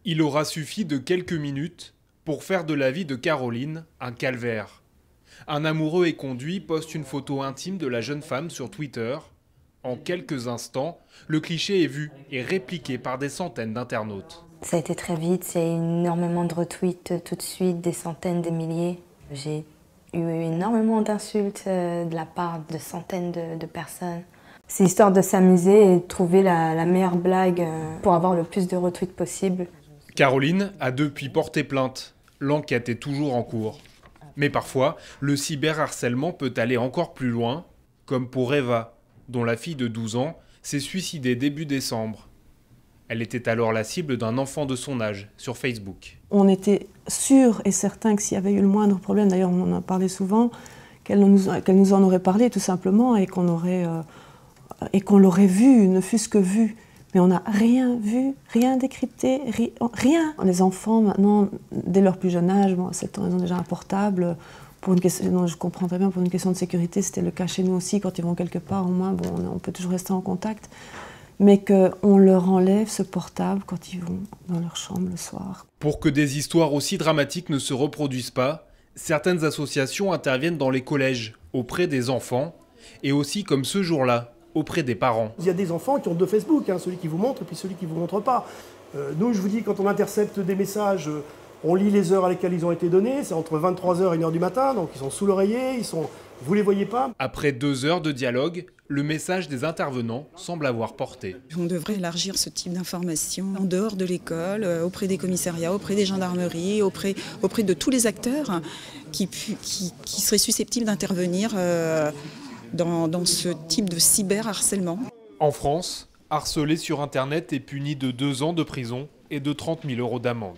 Il aura suffi de quelques minutes pour faire de la vie de Caroline un calvaire. Un amoureux éconduit poste une photo intime de la jeune femme sur Twitter. En quelques instants, le cliché est vu et répliqué par des centaines d'internautes. Ça a été très vite, c'est énormément de retweets tout de suite, des centaines, des milliers. J'ai eu énormément d'insultes de la part de centaines de personnes. C'est histoire de s'amuser et de trouver la meilleure blague pour avoir le plus de retweets possible. Caroline a depuis porté plainte. L'enquête est toujours en cours. Mais parfois, le cyberharcèlement peut aller encore plus loin, comme pour Eva, dont la fille de 12 ans s'est suicidée début décembre. Elle était alors la cible d'un enfant de son âge sur Facebook. On était sûr et certain que s'il y avait eu le moindre problème, d'ailleurs on en a parlé souvent, qu'elle nous en aurait parlé tout simplement et qu'on l'aurait vu, ne fût-ce que vu. Mais on n'a rien vu, rien décrypté, rien. Les enfants, maintenant, dès leur plus jeune âge, bon, à 7 ans, ils ont déjà un portable. Pour une question, non, je comprends très bien, pour une question de sécurité, c'était le cas chez nous aussi. Quand ils vont quelque part, au moins, bon, on peut toujours rester en contact. Mais qu'on leur enlève ce portable quand ils vont dans leur chambre le soir. Pour que des histoires aussi dramatiques ne se reproduisent pas, certaines associations interviennent dans les collèges, auprès des enfants, et aussi, comme ce jour-là, auprès des parents. Il y a des enfants qui ont deux Facebook, celui qui vous montre et puis celui qui ne vous montre pas. Nous, je vous dis, quand on intercepte des messages, on lit les heures à lesquelles ils ont été donnés, c'est entre 23h et 1h du matin, donc ils sont sous l'oreiller, vous les voyez pas. Après 2 heures de dialogue, le message des intervenants semble avoir porté. On devrait élargir ce type d'information en dehors de l'école, auprès des commissariats, auprès des gendarmeries, auprès de tous les acteurs qui seraient susceptibles d'intervenir dans ce type de cyberharcèlement. En France, harceler sur Internet est puni de 2 ans de prison et de 30 000 € d'amende.